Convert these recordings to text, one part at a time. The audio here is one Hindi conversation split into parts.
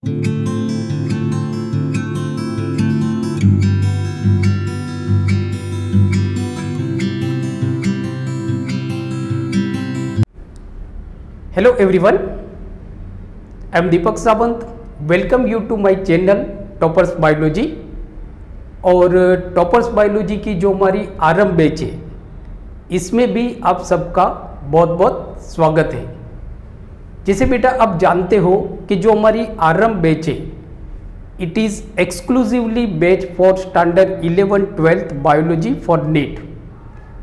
Hello everyone, I am Deepak Sawant. Welcome you to my channel toppers biology. और टॉपर्स बायोलॉजी की जो हमारी आरंभ बैच है इसमें भी आप सबका बहुत बहुत स्वागत है। जैसे बेटा आप जानते हो कि जो हमारी आरंभ बैच है it is exclusively batch for standard 11-12 biology for NEET.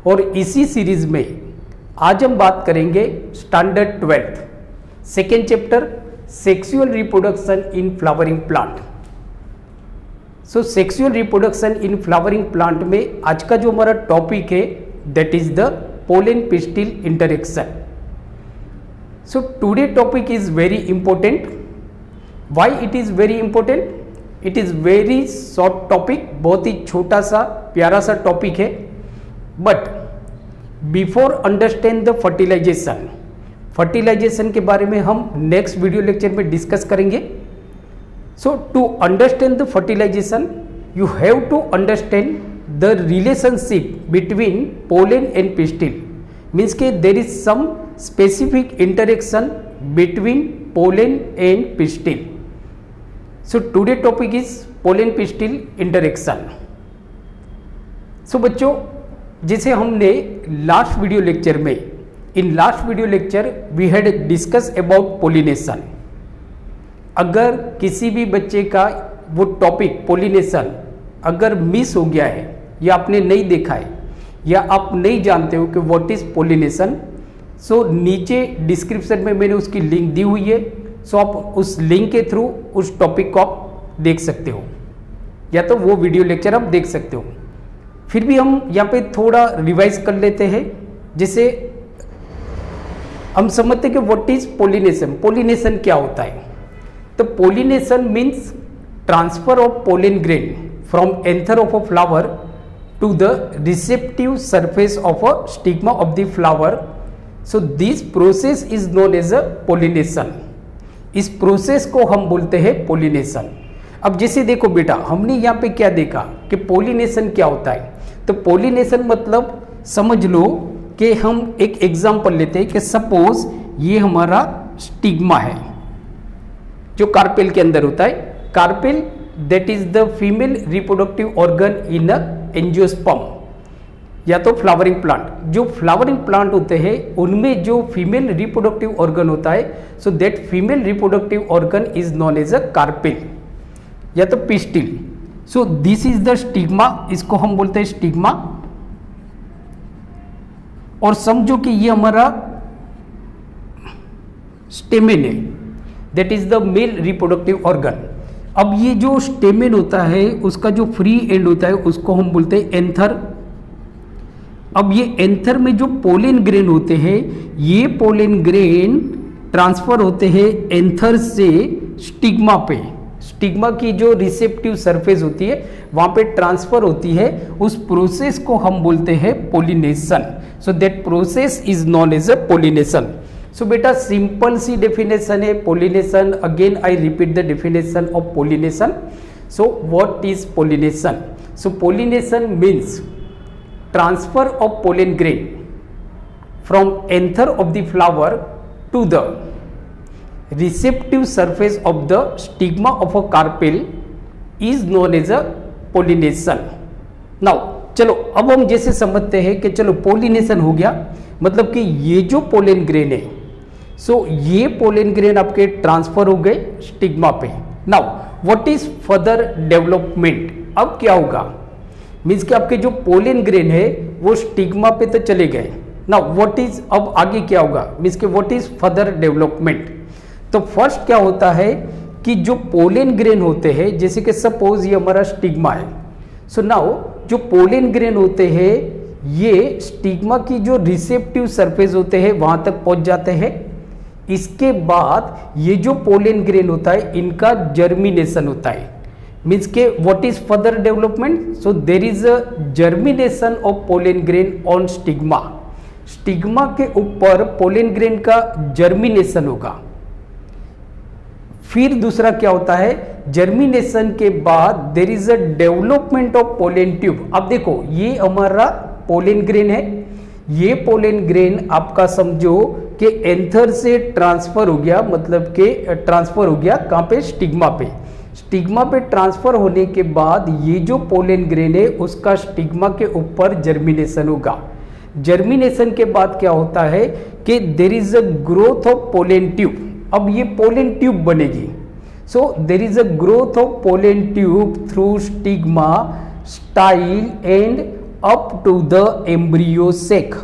और इसी सीरीज में आज हम बात करेंगे standard 12 second chapter sexual reproduction in flowering plant. So sexual reproduction in flowering plant में आज का जो हमारा टॉपिक है that is the pollen pistil interaction. So today topic is very important. Why it is very important? It is very short topic, बहुत ही छोटा सा प्यारा सा टॉपिक है। But before understand the fertilisation, fertilisation के बारे में हम नेक्स्ट वीडियो लेक्चर में डिस्कस करेंगे। So to understand the fertilization, you have to understand the relationship between pollen and pistil. Means के there is some specific interaction between pollen and pistil. So today topic is pollen pistil interaction. So बच्चों, जैसे हमने लास्ट वीडियो लेक्चर में, in last video lecture we had discuss about pollination. अगर किसी भी बच्चे का वो टॉपिक पोलिनेशन अगर मिस हो गया है या आपने नहीं देखा है या आप नहीं जानते हो कि व्हाट इज पोलिनेशन, सो नीचे डिस्क्रिप्शन में मैंने उसकी लिंक दी हुई है। सो आप उस लिंक के थ्रू उस टॉपिक को आप देख सकते हो या तो वो वीडियो लेक्चर आप देख सकते हो। फिर भी हम यहाँ पे थोड़ा रिवाइज कर लेते हैं, जिसे हम समझते हैं कि व्हाट इज पोलिनेशन। पोलिनेशन क्या होता है? तो pollination means transfer of pollen grain from anther of a flower to the receptive surface of a stigma of the flower. So this process is known as a pollination. इस प्रोसेस को हम बोलते हैं पोलिनेशन। अब जैसे देखो बेटा, हमने यहाँ पे क्या देखा कि पोलिनेशन क्या होता है। तो पोलिनेशन मतलब समझ लो कि हम एक एग्जांपल लेते हैं कि सपोज ये हमारा स्टिग्मा है जो कार्पेल के अंदर होता है। Carpel that is the female reproductive organ in a angiosperm या तो फ्लावरिंग प्लांट। जो फ्लावरिंग प्लांट होते हैं उनमें जो फीमेल रिप्रोडक्टिव ऑर्गन होता है, so that female reproductive organ is known as a carpel या तो pistil. So this is the stigma, इसको हम बोलते हैं स्टिग्मा। और समझो कि ये हमारा स्टेमेन है, that is the male reproductive organ. अब ये जो स्टेमेन होता है उसका जो फ्री एंड होता है उसको हम बोलते हैं एंथर। अब ये एंथर में जो पोलन ग्रेन होते हैं, ये पोलन ग्रेन ट्रांसफर होते हैं एंथर से स्टिग्मा पे। स्टिग्मा की जो रिसेप्टिव सरफेस होती है वहां पे ट्रांसफर होती है। उस प्रोसेस को हम बोलते हैं pollination. So that process is known as a pollination. So बेटा सिंपल सी डेफिनेशन है pollination. Again I repeat the definition of pollination. So what is pollination? So pollination means transfer of pollen grain from anther of the flower to the receptive surface of the stigma of a carpel is known as a pollination. Now चलो अब हम जैसे समझते हैं कि चलो पोलिनेशन हो गया, मतलब कि ये जो पोलन ग्रेन है, सो ये पोलन ग्रेन आपके ट्रांसफर हो गए स्टिग्मा पे। Now what is further development? अब क्या होगा? मीन्स कि आपके जो पोलन ग्रेन है वो स्टिग्मा पे तो चले गए। नाउ व्हाट इज, अब आगे क्या होगा? मीन्स कि व्हाट इज फर्दर डेवलपमेंट? तो फर्स्ट क्या होता है कि जो पोलन ग्रेन होते हैं, जैसे कि सपोज ये हमारा स्टिग्मा है, सो नाउ जो पोलन ग्रेन होते हैं ये स्टिग्मा की जो रिसेप्टिव सरफेस होते हैं वहां तक पहुंच जाते हैं। इसके बाद ये जो पोलन ग्रेन होता है इनका जर्मिनेशन होता है। मीन्स के what is further development? So there is a germination of pollen grain on stigma. Stigma के ऊपर पोलन ग्रेन का जर्मिनेशन होगा। फिर दूसरा क्या होता है, जर्मिनेशन के बाद there is a development of pollen tube. अब देखो ये हमारा पोलन ग्रेन है, ये पोलन ग्रेन आपका समझो कि एंथर से ट्रांसफर हो गया, मतलब कि ट्रांसफर हो गया कहाँ पे, स्टिग्मा पे। स्टिग्मा पे ट्रांसफर होने के बाद ये जो पोलन ग्रेन है उसका स्टिग्मा के ऊपर जर्मिनेशन होगा। जर्मिनेशन के बाद क्या होता है कि there is a growth of pollen tube. अब ये पोलन ट्यूब बनेगी। So there is a growth of pollen tube through stigma, style and up to the embryo sac.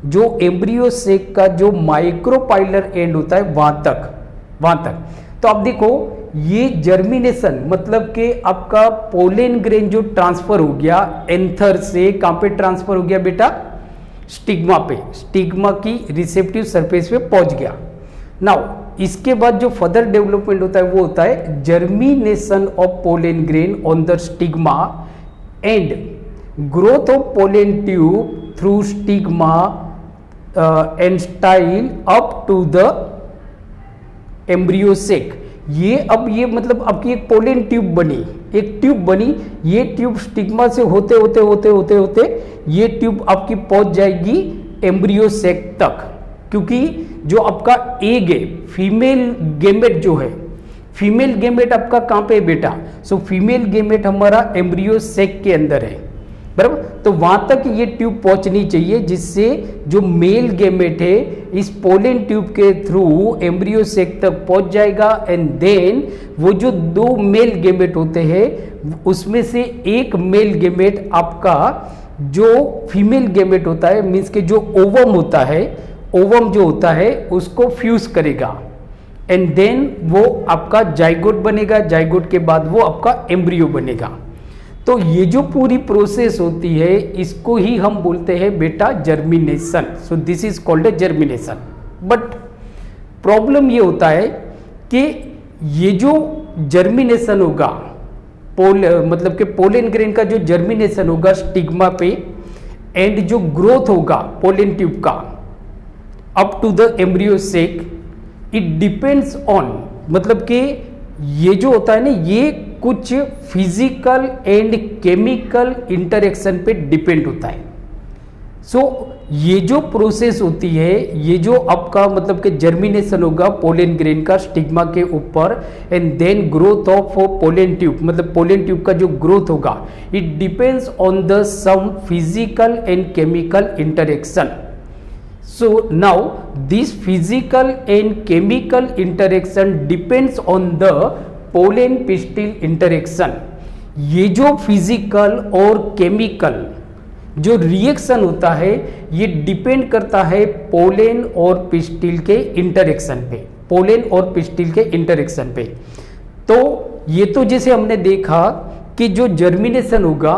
जो एम्ब्रियो सेक का जो माइक्रोपाइलर एंड होता है वहां तक। तो अब देखो ये जर्मिनेशन मतलब कि आपका पोलन ग्रेन जो ट्रांसफर हो गया एंथर से, कहां पे ट्रांसफर हो गया बेटा, स्टिग्मा पे, स्टिग्मा की रिसेप्टिव सरफेस पे पहुंच गया। नाउ इसके बाद जो फर्दर डेवलपमेंट होता है वो होता है germination of pollen grain on the stigma and growth of pollen tube through stigma and style up to the embryo sac. ये अब ये मतलब आपकी एक पोलन ट्यूब बनी, एक ट्यूब बनी, ये ट्यूब स्टिग्मा से होते होते होते होते होते ये ट्यूब आपकी पहुंच जाएगी एम्ब्रियो सेक तक, क्योंकि जो आपका एग है, फीमेल गेमेट जो है, फीमेल गेमेट आपका कहां पे है बेटा, सो फीमेल गेमेट हमारा एम्ब्रियो सेक के अंदर है, बराबर। तो वहां तक ये ट्यूब पहुंचनी चाहिए जिससे जो मेल गेमेट है इस पोलन ट्यूब के थ्रू एम्ब्रियो सेक तक पहुंच जाएगा एंड देन वो जो दो मेल गेमेट होते हैं उसमें से एक मेल गेमेट आपका जो फीमेल गेमेट होता है, मीन्स के जो ओवम होता है, ओवम जो होता है उसको फ्यूज करेगा एंड देन वो आपका जाइगोट बनेगा, जाइगोट के बाद वो आपका एम्ब्रियो बनेगा। तो ये जो पूरी प्रोसेस होती है इसको ही हम बोलते हैं बेटा germination. So this is called a germination. But problem ये होता है कि ये जो जर्मिनेशन होगा मतलब कि पोलन ग्रेन का जो जर्मिनेशन होगा स्टिग्मा पे एंड जो ग्रोथ होगा पोलन ट्यूब का up to the embryo sac, it depends on, मतलब कि ये जो होता है ना ये कुछ फिजिकल एंड केमिकल इंटरेक्शन पे डिपेंड होता है। सो ये जो प्रोसेस होती है, ये जो आपका मतलब कि जर्मिनेशन होगा पोलन ग्रेन का स्टिग्मा के ऊपर and then growth of pollen tube, मतलब पोलन ट्यूब का जो ग्रोथ होगा it depends on the some physical and chemical interaction. So now this physical and chemical interaction depends on the pollen pistil interaction. ये जो फिजिकल और केमिकल जो रिएक्शन होता है ये डिपेंड करता है पोलन और पिस्टिल के इंटरेक्शन पे, पोलन और पिस्टिल के इंटरेक्शन पे। तो ये तो जैसे हमने देखा कि जो जर्मिनेशन होगा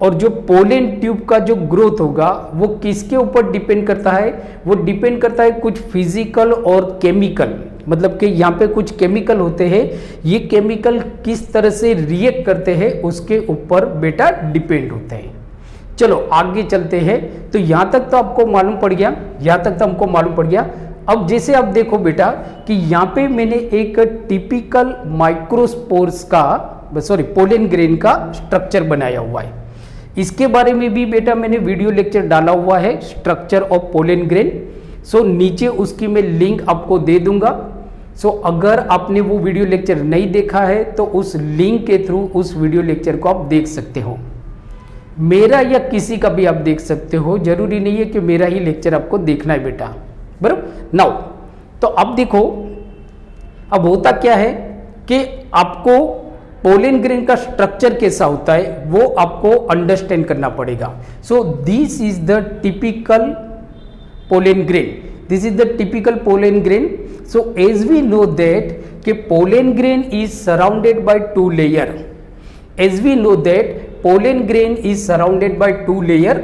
और जो पोलन ट्यूब का जो ग्रोथ होगा वो किसके ऊपर डिपेंड करता है, वो डिपेंड करता है कुछ फिजिकल और केमिकल, मतलब कि यहाँ पे कुछ केमिकल होते हैं, ये केमिकल किस तरह से रिएक्ट करते हैं उसके ऊपर बेटा डिपेंड होते हैं। चलो आगे चलते हैं। तो यहाँ तक तो आपको मालूम पड़ गया, यहाँ तक तो हमको मालूम पड़ गया। अब जैसे आप देखो बेटा कि यहाँ पे मैंने एक टिपिकल माइक्रोस्पोर्स का पोलन ग्रेन का स्ट्रक्चर बनाया हुआ है। इसके बारे में भी बेटा मैंने वीडियो लेक्चर डाला हुआ है, स्ट्रक्चर ऑफ पोलन ग्रेन। सो नीचे उसकी मैं लिंक आपको दे दूंगा। सो अगर आपने वो वीडियो लेक्चर नहीं देखा है तो उस लिंक के थ्रू उस वीडियो लेक्चर को आप देख सकते हो, मेरा या किसी का भी आप देख सकते हो, जरूरी नहीं है कि मेरा ही लेक्चर आपको देखना है बेटा, बराबर। नाउ तो अब देखो, अब होता क्या है कि आपको पोलन ग्रेन का स्ट्रक्चर कैसा होता है वो आपको अंडरस्टैंड करना पड़ेगा। So this is the typical pollen grain, this is the typical pollen grain. So as we know that कि pollen grain is surrounded by two layer, as we know that pollen grain is surrounded by two layer.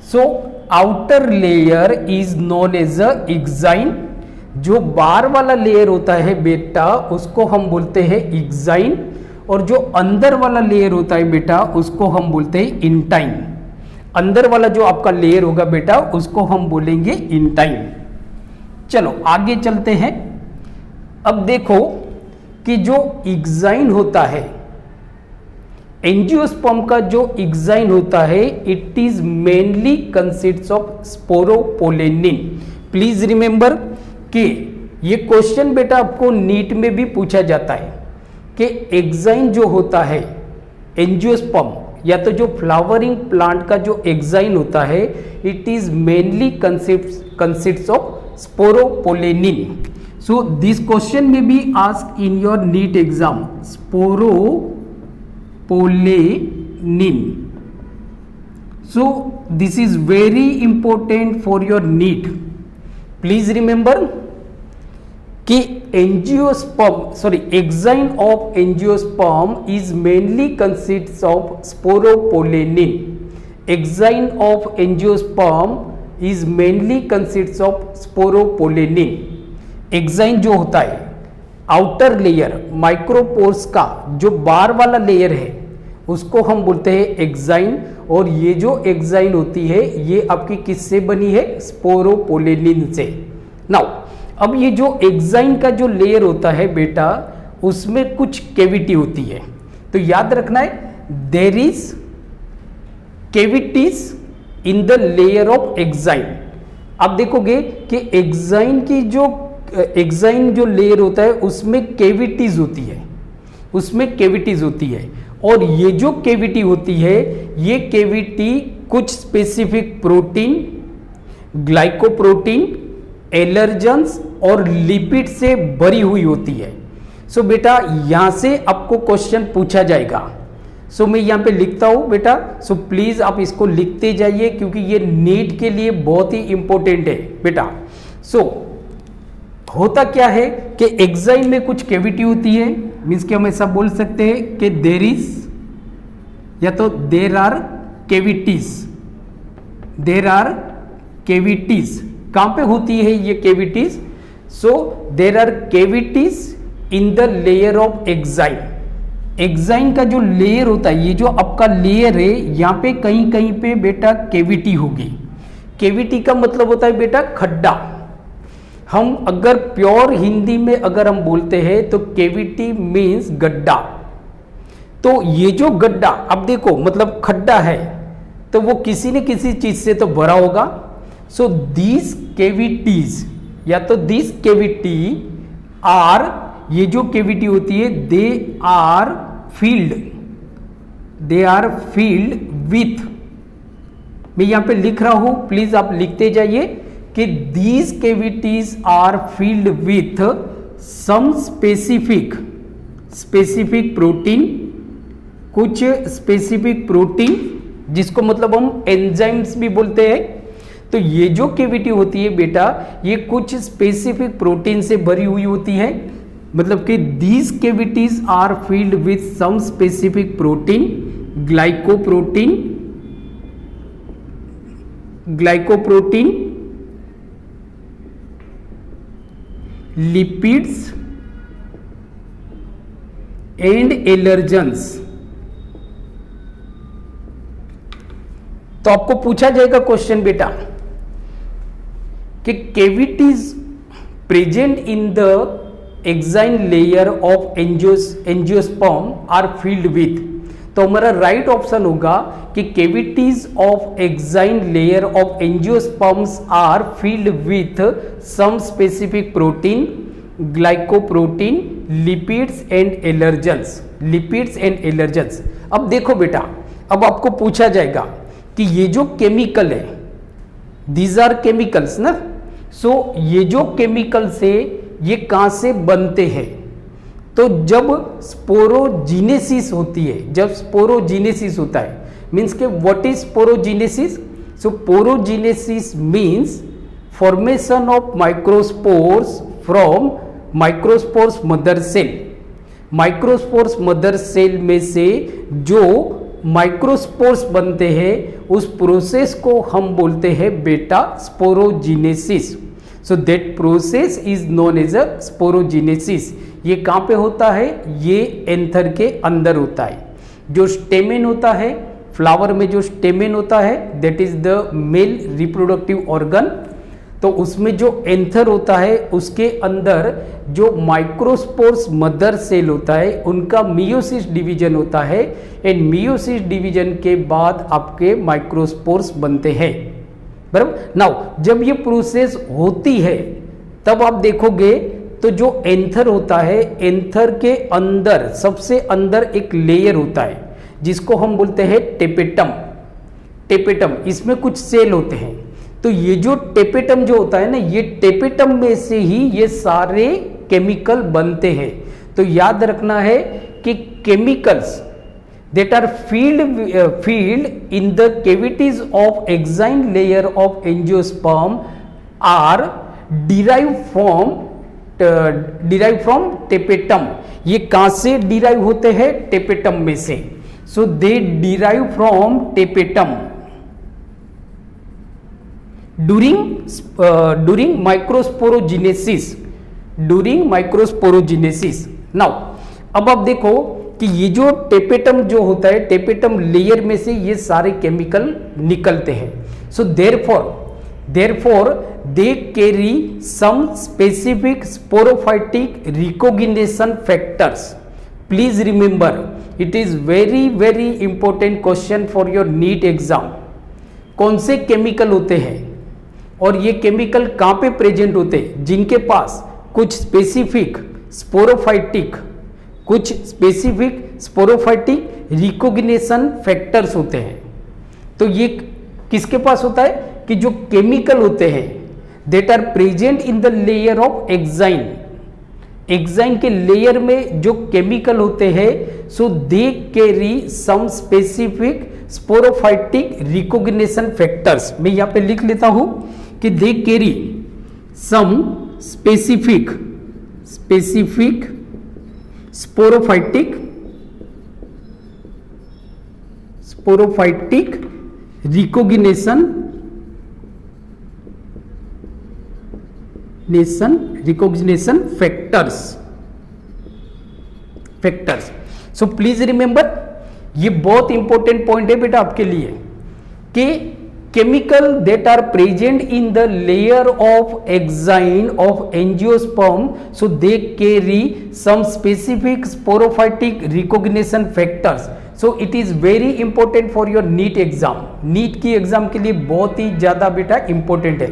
So outer layer is known as a exine. जो बाहर वाला लेयर होता है बेटा उसको हम बोलते हैं एक्साइन, और जो अंदर वाला लेयर होता है बेटा उसको हम बोलते हैं इंटाइन। अंदर वाला जो आपका लेयर होगा बेटा उसको हम बोलेंगे इंटाइन। चलो आगे चलते हैं। अब देखो कि जो एग्जाइन होता है, एंजियोस्पर्म का जो एग्जाइन होता है, it is mainly consists of sporopollenin. Please remember कि ये क्वेश्चन बेटा आपको नीट में भी पूछा जाता है कि एग्जाइन जो होता है, एंजियोस्पर्म या तो जो फ्लावरिंग प्लांट का जो एग्जाइन होता है, it is mainly consists of sporopollenin. So this question में be ask in your NEET exam, sporopollenin. So this is very important for your NEET. Please remember कि exine of angiosperm is mainly consists of sporopollenin. Exine of angiosperm is mainly consists of sporopollenin. Exine जो होता है, आउटर लेयर माइक्रोपोर्स का जो बाहर वाला लेयर है, उसको हम बोलते हैं एग्जाइन। और ये जो एग्जाइन होती है, ये आपकी किससे बनी है? स्पोरोपोलेनिन से। नाउ अब ये जो एग्जाइन का जो लेयर होता है बेटा, उसमें कुछ कैविटी होती है, तो याद रखना है there is cavities in the layer of exine. आप देखोगे कि एग्जाइन जो लेयर होता है, उसमें कैविटीज होती है, उसमें कैविटीज होती है। और ये जो कैविटी होती है, ये कैविटी कुछ स्पेसिफिक प्रोटीन, ग्लाइकोप्रोटीन, एलर्जेंस और लिपिड से भरी हुई होती है। सो बेटा यहां से आपको क्वेश्चन पूछा जाएगा। सो मैं यहां पे लिखता हूं बेटा, सो प्लीज आप इसको लिखते जाइए क्योंकि ये नीट के लिए बहुत ही इंपॉर्टेंट है बेटा। सो होता क्या है कि एग्जाइन में कुछ कैविटी होती है, मीन्स कि हम ऐसा बोल सकते हैं कि देर इज या तो there are cavities. There are cavities कहां पे होती है ये cavities? So there are cavities in the layer of exine. Exine का जो लेयर होता है, ये जो आपका लेयर है, यहां पे कहीं कहीं पे बेटा कैविटी होगी। कैविटी का मतलब होता है बेटा खड्डा। हम अगर प्योर हिंदी में अगर हम बोलते हैं तो कैविटी मीन्स गड्ढा। तो ये जो गड्ढा अब देखो मतलब खड्डा है, तो वो किसी न किसी चीज से तो भरा होगा। सो दीज कैविटीज या तो दिस कैविटी आर, ये जो कैविटी होती है, दे आर फील्ड विथ, मैं यहां पे लिख रहा हूं, प्लीज आप लिखते जाइए कि these cavities are filled with some specific protein, कुछ स्पेसिफिक प्रोटीन जिसको मतलब हम एंजाइम्स भी बोलते हैं। तो ये जो कैविटी होती है बेटा, ये कुछ स्पेसिफिक प्रोटीन से भरी हुई होती है। मतलब कि these cavities are filled with some specific protein, glycoprotein, lipids and allergens. तो आपको पूछा जाएगा क्वेश्चन बेटा कि cavities present in the exine layer of angiosperm are filled with. तो हमारा राइट ऑप्शन होगा कि cavities of exine layer of angiosperms are filled with some specific protein, glycoprotein, lipids and allergens. अब देखो बेटा, अब आपको पूछा जाएगा कि ये जो केमिकल है, दीज आर केमिकल्स ना। सो ये जो केमिकल्स है, ये कहां से बनते हैं? तो जब स्पोरोजीनेसिस होती है, जब स्पोरोजीनेसिस होता है, मीन्स के what is sporogenesis? So sporogenesis means formation of microspores from microspores mother cell. Microspores mother cell में से जो माइक्रोस्पोर्स बनते हैं, उस प्रोसेस को हम बोलते हैं बेटा sporogenesis. So that process is known as a sporogenesis. ये कहां पे होता है? ये एंथर के अंदर होता है। जो स्टेमेन होता है, फ्लावर में जो स्टेमेन होता है, that is the male reproductive organ. तो उसमें जो एंथर होता है उसके अंदर जो माइक्रोस्पोर्स मदर सेल होता है उनका मियोसिस डिवीजन होता है, एंड मियोसिस डिवीजन के बाद आपके माइक्रोस्पोर्स बनते हैं, बराबर। नाउ जब ये प्रोसेस होती है तब आप देखोगे तो जो एंथर होता है, एंथर के अंदर सबसे अंदर एक लेयर होता है जिसको हम बोलते हैं टेपेटम। टेपेटम, इसमें कुछ सेल होते हैं। तो ये जो टेपेटम जो होता है ना, ये टेपेटम में से ही ये सारे केमिकल बनते हैं। तो याद रखना है कि chemicals that are filled in the cavities of exine layer of angiosperm are derived from tapetum। ये कहाँ से डिराइव होते हैं? टेपेटम में से। So they derive from tapetum during microsporogenesis। Now अब आप देखो कि ये जो टेपेटम जो होता है, टेपेटम लेयर में से ये सारे केमिकल निकलते हैं। So therefore they carry some specific sporophytic recognition factors. Please remember, it is very very important question for your NEET exam. कौन से केमिकल होते हैं और ये केमिकल कहाँ पे प्रेजेंट होते हैं? जिनके पास कुछ स्पेसिफिक स्पोरोफाइटिक रिकॉग्निशन फैक्टर्स होते हैं। तो ये किसके पास होता है? कि जो केमिकल होते हैं that are present in the layer of exine. Exine के लेयर में जो केमिकल होते हैं, so they carry some specific sporophytic recognition factors. मैं यहां पे लिख लेता हूं कि they carry some specific sporophytic recognition factors. So please remember, ये बहुत इंपॉर्टेंट पॉइंट है बेटा आपके लिए कि chemical that are present in the layer of exine of angiosperm, so they carry some specific sporophytic recognition factors। so it is very important for your NEET exam। NEET की एग्जाम के लिए बहुत ही ज्यादा बेटा इंपॉर्टेंट है।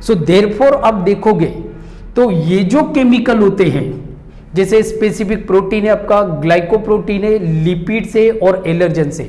so therefore आप देखोगे तो ये जो केमिकल होते हैं, जैसे स्पेसिफिक प्रोटीन है आपका, ग्लाइकोप्रोटीन है, लिपिड्स है और एलर्जन से।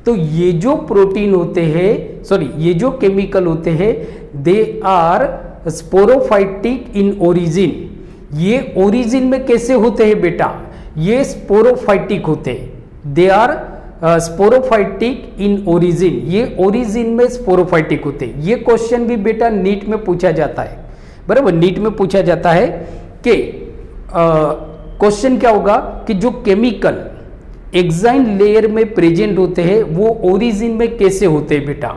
तो ये जो प्रोटीन होते हैं, सॉरी ये जो केमिकल होते हैं, they are sporophytic in origin. ये ओरिजिन में कैसे होते हैं बेटा? ये स्पोरोफाइटिक होते हैं। They are sporophytic in origin, ये ओरिजिन में स्पोरोफाइटिक होते हैं। ये क्वेश्चन भी बेटा नीट में पूछा जाता है, बराबर। नीट में पूछा जाता है कि क्वेश्चन क्या होगा कि जो केमिकल एक्साइन लेयर में प्रेजेंट होते हैं वो ओरिजिन में कैसे होते हैं बेटा?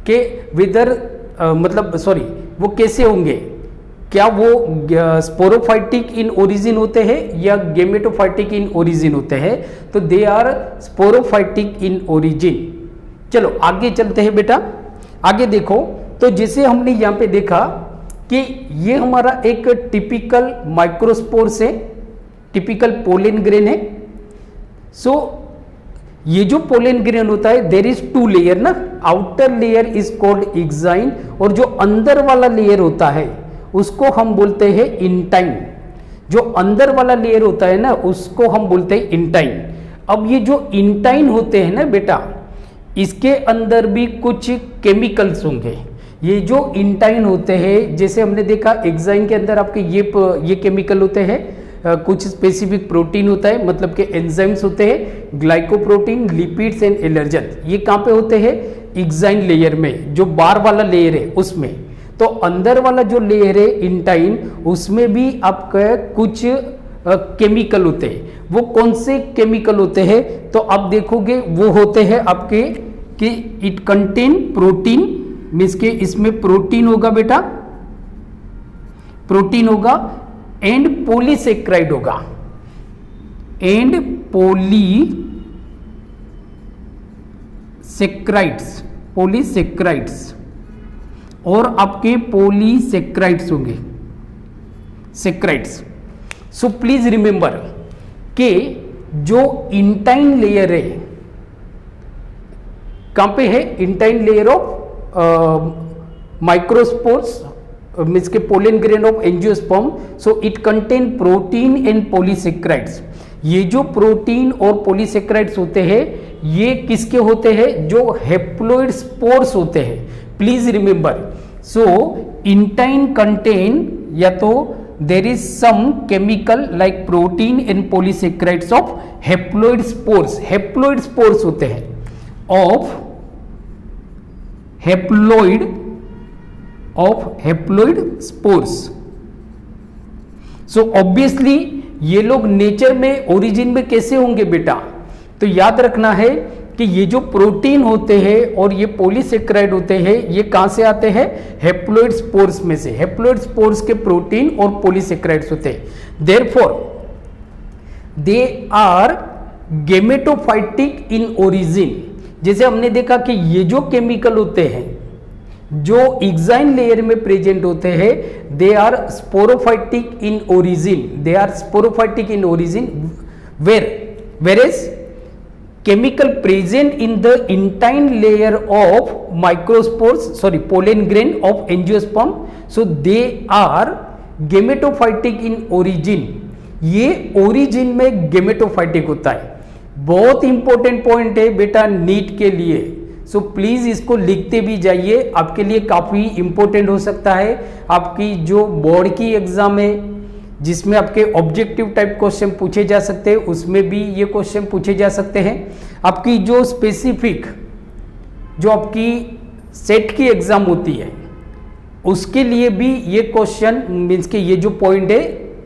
कि विदर वो कैसे होंगे? क्या वो स्पोरोफाइटिक इन ओरिजिन होते हैं या गेमेटोफाइटिक इन ओरिजिन होते हैं? तो they are sporophytic in origin. चलो आगे चलते हैं बेटा। आगे देखो तो जैसे हमने यहाँ पे देखा कि ये हमारा एक टिपिकल माइक्रोस्पोर्स है, टिपिकल पोलन ग्रेन है। सो ये जो पोलन ग्रेन होता है, देर इज टू लेयर ना, outer layer is called exine और जो अंदर वाला लेयर होता है उसको हम बोलते हैं इंटाइन। जो अंदर वाला लेयर होता है ना उसको हम बोलते हैं इंटाइन। अब ये जो इंटाइन होते हैं ना बेटा, इसके अंदर भी कुछ केमिकल्स होंगे। ये जो इंटाइन होते हैं, जैसे हमने देखा एक्साइन के अंदर आपके ये केमिकल होते हैं, कुछ स्पेसिफिक प्रोटीन होता है, मतलब कि एंजाइम्स होते हैं, ग्लाइकोप्रोटीन, लिपिड्स एंड एलर्जन। ये कहाँ पे होते हैं? एक्साइन लेयर में, जो बार वाला लेयर है उसमें। तो अंदर वाला जो लेयर है इंटाइन, उसमें भी आपका कुछ केमिकल होते हैं। वो कौन से केमिकल होते हैं? तो आप देखोगे वो होते हैं आपके कि इट कंटेन प्रोटीन, मीन्स के इसमें प्रोटीन होगा बेटा, प्रोटीन होगा एंड पॉलीसेक्राइड होगा, एंड पॉलीसेक्राइड्स और आपके पॉलीसेक्राइड्स होंगे, सेक्राइड्स। सो प्लीज रिमेंबर कि जो इंटाइन लेयर है, कहां पे है? Intine layer of microspores means के pollen grain of angiosperm. So it contain protein and polysaccharides. ये जो प्रोटीन और पॉलीसेक्राइड्स होते हैं ये किसके होते हैं? जो हैप्लॉइड स्पोर्स होते हैं। Please remember, so intine contain या तो there is some chemical like protein and polysaccharides of haploid spores. Haploid spores होते हैं of haploid spores. So obviously ये लोग नेचर में ओरिजिन में कैसे होंगे बेटा? तो याद रखना है कि ये जो प्रोटीन होते हैं और ये पॉलीसेक्राइड होते हैं ये कहां से आते हैं? हैप्लॉइड स्पोर्स में से। हैप्लॉइड स्पोर्स के प्रोटीन और पॉलीसेक्राइड्स होते हैं। Therefore they are gametophytic in origin. जैसे हमने देखा कि ये जो केमिकल होते हैं जो एक्साइन लेयर में प्रेजेंट होते हैं they are sporophytic in origin. They are sporophytic in origin whereas chemical present in the intine layer of pollen grain of angiosperm, so they are gametophytic in origin। ये ओरिजिन में गेमेटोफाइटिक होता है। बहुत इंपॉर्टेंट पॉइंट है बेटा नीट के लिए। सो प्लीज इसको लिखते भी जाइए, आपके लिए काफी इंपॉर्टेंट हो सकता है। आपकी जो बोर्ड की एग्जाम है जिसमें आपके ऑब्जेक्टिव टाइप क्वेश्चन पूछे जा सकते हैं उसमें भी ये क्वेश्चन पूछे जा सकते हैं। आपकी जो स्पेसिफिक जो आपकी सेट की एग्जाम होती है उसके लिए भी ये क्वेश्चन मीन्स के ये जो पॉइंट है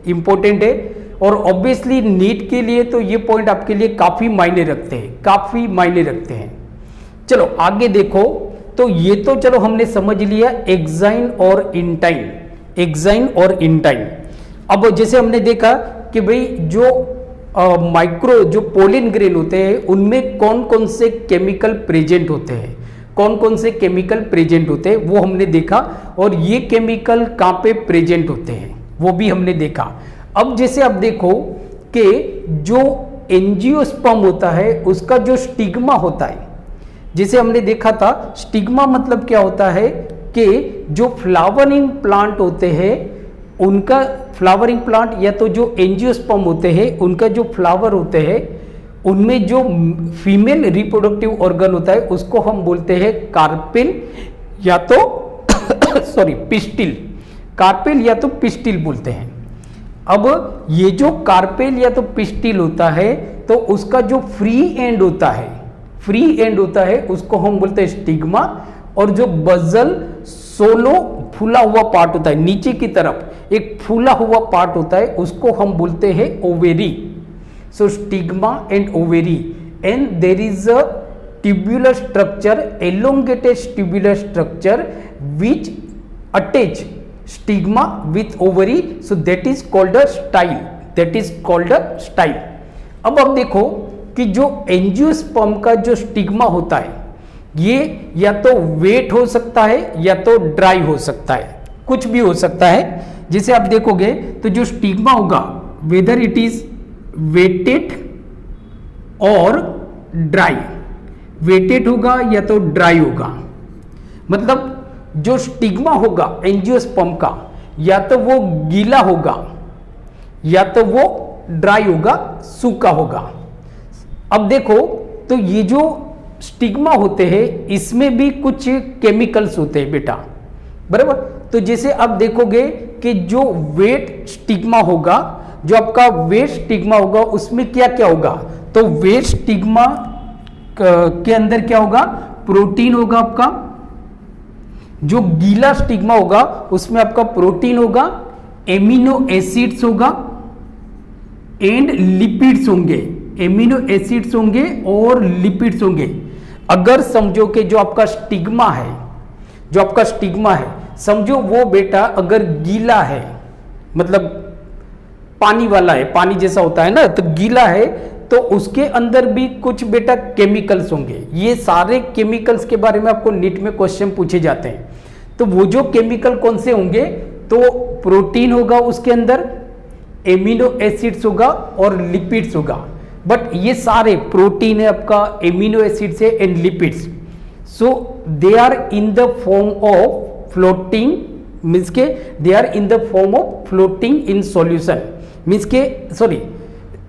इंपॉर्टेंट है। और ऑब्वियसली नीट के लिए तो ये पॉइंट आपके लिए काफी मायने रखते हैं, काफी मायने रखते हैं। चलो आगे देखो, तो ये तो चलो हमने समझ लिया एक्साइन और इंटाइन, एक्साइन और इंटाइन। अब जैसे हमने देखा कि भाई जो माइक्रो जो पोलन ग्रेन होते हैं उनमें कौन कौन से केमिकल प्रेजेंट होते हैं, कौन कौन से केमिकल प्रेजेंट होते हैं वो हमने देखा। और ये केमिकल कहाँ पे प्रेजेंट होते हैं वो भी हमने देखा। अब जैसे आप देखो कि जो एंजियोस्पर्म होता है उसका जो स्टिग्मा होता है, जैसे हमने देखा था स्टिग्मा मतलब क्या होता है कि जो फ्लावरिंग प्लांट होते हैं उनका फ्लावरिंग प्लांट या तो जो एंजियोस्पर्म होते हैं उनका जो फ्लावर होते हैं उनमें जो फीमेल रिप्रोडक्टिव ऑर्गन होता है उसको हम बोलते हैं कार्पेल या तो सॉरी पिस्टिल, कार्पेल या तो पिस्टिल बोलते हैं। अब ये जो कार्पेल या तो पिस्टिल होता है तो उसका जो फ्री एंड होता है, फ्री एंड होता है उसको हम बोलते हैं स्टिग्मा। और जो बजल सोलो फूला हुआ पार्ट होता है नीचे की तरफ एक फूला हुआ पार्ट होता है उसको हम बोलते हैं ovary. So stigma and ovary and there is a tubular structure, elongated tubular structure which attach stigma with ovary, so that is called a style, that is called a style। अब आप देखो कि जो एंजियोस्पर्म का जो स्टिग्मा होता है ये या तो वेट हो सकता है या तो ड्राई हो सकता है, कुछ भी हो सकता है। जैसे आप देखोगे तो जो स्टिग्मा होगा वेदर इट इज वेटेड और ड्राई, वेटेड होगा या तो ड्राई होगा। मतलब जो स्टिग्मा होगा एंजियोस्पर्म का या तो वो गीला होगा या तो वो ड्राई होगा, सूखा होगा। अब देखो तो ये जो स्टिग्मा होते हैं इसमें भी कुछ केमिकल्स होते हैं बेटा, बराबर। तो जैसे आप देखोगे कि जो वेट स्टिग्मा होगा, जो आपका वेट स्टिग्मा होगा उसमें क्या क्या होगा, तो वेट स्टिग्मा के अंदर क्या होगा, प्रोटीन होगा आपका। जो गीला स्टिग्मा होगा उसमें आपका प्रोटीन होगा, एमिनो एसिड्स होगा एंड लिपिड्स होंगे, एमिनो एसिड्स होंगे और लिपिड्स होंगे। अगर समझो कि जो आपका स्टिग्मा है, जो आपका स्टिग्मा है समझो वो बेटा अगर गीला है, मतलब पानी वाला है, पानी जैसा होता है ना, तो गीला है तो उसके अंदर भी कुछ बेटा केमिकल्स होंगे। ये सारे केमिकल्स के बारे में आपको नीट में क्वेश्चन पूछे जाते हैं। तो वो जो केमिकल कौन से होंगे, तो प्रोटीन होगा उसके अंदर, एमिनो एसिड्स होगा और लिपिड्स होगा। बट ये सारे प्रोटीन है आपका, एमिनो एसिड्स है and lipids, so they are in the form of floating, means के they are in the form of floating in solution, means के sorry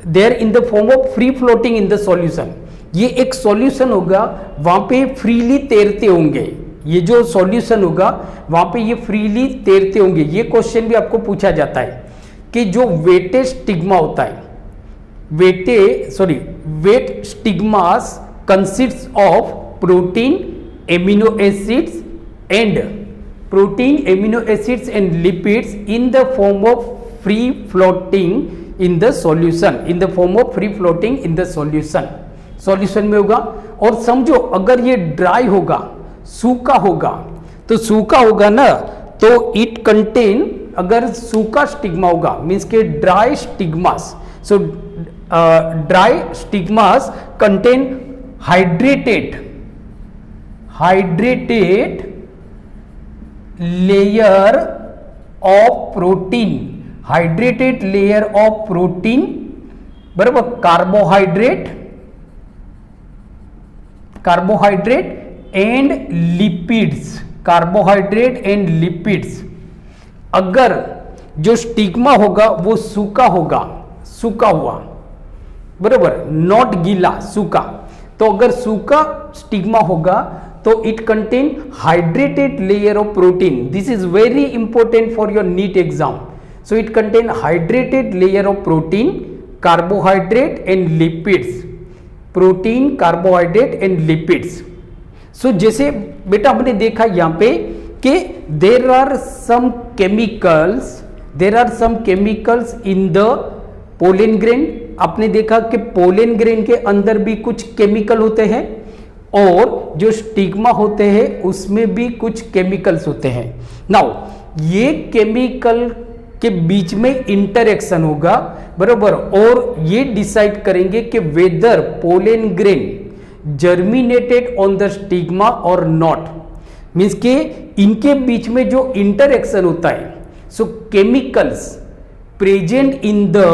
they are in the form of free floating in the solution. ये एक सॉल्यूशन होगा, वहां पे फ्रीली तैरते होंगे, ये जो सॉल्यूशन होगा वहां पे ये फ्रीली तैरते होंगे। ये क्वेश्चन भी आपको पूछा जाता है कि जो वेटेड स्टिग्मा होता है, wet stigmas consists of protein, amino acids and lipids in the form of free floating in the solution, in the form of free floating in the solution, solution में होगा। और समझो अगर ये ड्राई होगा, सूखा होगा, तो सूखा होगा ना, तो इट कंटेन, अगर सूखा स्टिग्मा होगा मीन्स के dry stigmas, so dry stigmas contain hydrated layer of protein, hydrated layer of protein, बराबर, कार्बोहाइड्रेट एंड लिपिड्स, अगर जो स्टिग्मा होगा वो सूखा होगा, सूखा हुआ, बराबर, नॉट गीला, सूखा, तो अगर सूखा स्टिग्मा होगा तो it contain hydrated layer of protein, this is very important for your NEET exam, so it contain hydrated layer of protein, carbohydrate and lipids, protein, carbohydrate and lipids. So जैसे बेटा हमने देखा यहां पे कि there are some chemicals in the pollen grain, आपने देखा कि पोलन ग्रेन के अंदर भी कुछ केमिकल होते हैं और जो स्टिग्मा होते हैं उसमें भी कुछ केमिकल्स होते हैं। नाउ ये केमिकल के बीच में इंटरेक्शन होगा, बराबर, और ये डिसाइड करेंगे कि whether pollen grain germinated on the stigma और नॉट, मीन्स के इनके बीच में जो इंटरेक्शन होता है, so chemicals present in the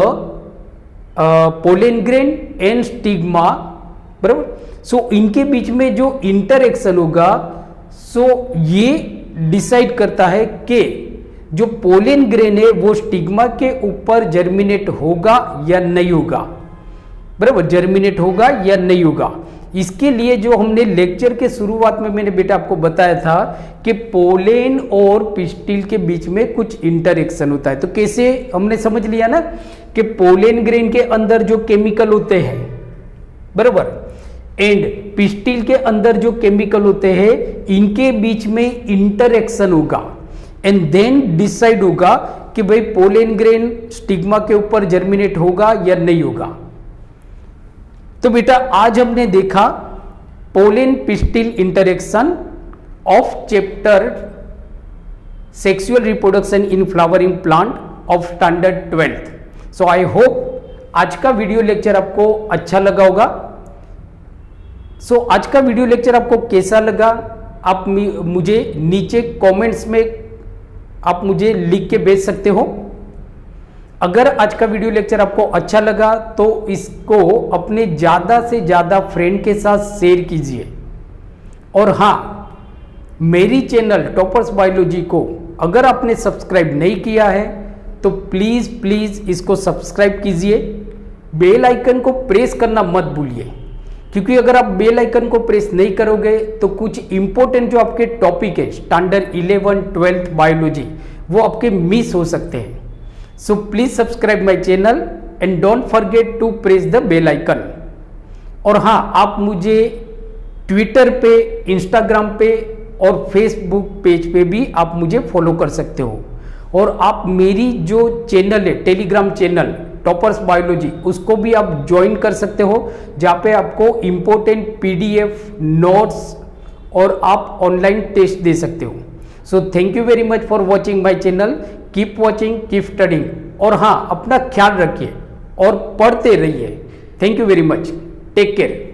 pollen grain and stigma, बराबर, सो इनके बीच में जो इंटरेक्शन होगा, सो ये डिसाइड करता है कि जो पोलन ग्रेन है वो स्टिग्मा के ऊपर जर्मिनेट होगा या नहीं होगा, बराबर, जर्मिनेट होगा या नहीं होगा। इसके लिए जो हमने लेक्चर के शुरुआत में मैंने बेटा आपको बताया था कि पोलेन और पिस्टिल के बीच में कुछ इंटरेक्शन होता है, तो कैसे हमने समझ लिया ना कि पोलेन ग्रेन के अंदर जो केमिकल होते हैं, बराबर, एंड पिस्टिल के अंदर जो केमिकल होते हैं, इनके बीच में इंटरेक्शन होगा एंड देन डिसाइड होगा कि भाई पोलेन ग्रेन स्टिग्मा के ऊपर जर्मिनेट होगा या नहीं होगा। तो बेटा आज हमने देखा pollen pistil interaction of chapter sexual reproduction in flowering plant of standard 12th। So I hope आज का वीडियो लेक्चर आपको अच्छा लगा होगा। सो आज का वीडियो लेक्चर आपको कैसा लगा, आप मुझे नीचे कमेंट्स में आप मुझे लिख के भेज सकते हो। अगर आज का वीडियो लेक्चर आपको अच्छा लगा तो इसको अपने ज़्यादा से ज़्यादा फ्रेंड के साथ शेयर कीजिए। और हाँ, मेरी चैनल टॉपर्स बायोलॉजी को अगर आपने सब्सक्राइब नहीं किया है तो प्लीज़ इसको सब्सक्राइब कीजिए। बेल आइकन को प्रेस करना मत भूलिए, क्योंकि अगर आप बेल आइकन को प्रेस नहीं करोगे तो कुछ इंपॉर्टेंट जो आपके टॉपिक है स्टैंडर्ड 11, 12th बायोलॉजी वो आपके मिस हो सकते हैं। So please subscribe my channel and don't forget to press the bell icon. और हाँ, आप मुझे ट्विटर पे, इंस्टाग्राम पे और फेसबुक पेज पे भी आप मुझे फॉलो कर सकते हो। और आप मेरी जो चैनल है टेलीग्राम चैनल टॉपर्स बायोलॉजी, उसको भी आप ज्वाइन कर सकते हो, जहाँ पे आपको इम्पोर्टेंट पीडीएफ नोट्स और आप ऑनलाइन टेस्ट दे सकते हो। So thank you very much for watching my channel. Keep watching, keep studying. और हाँ, अपना ख्याल रखिए और पढ़ते रहिए। Thank you very much. Take care.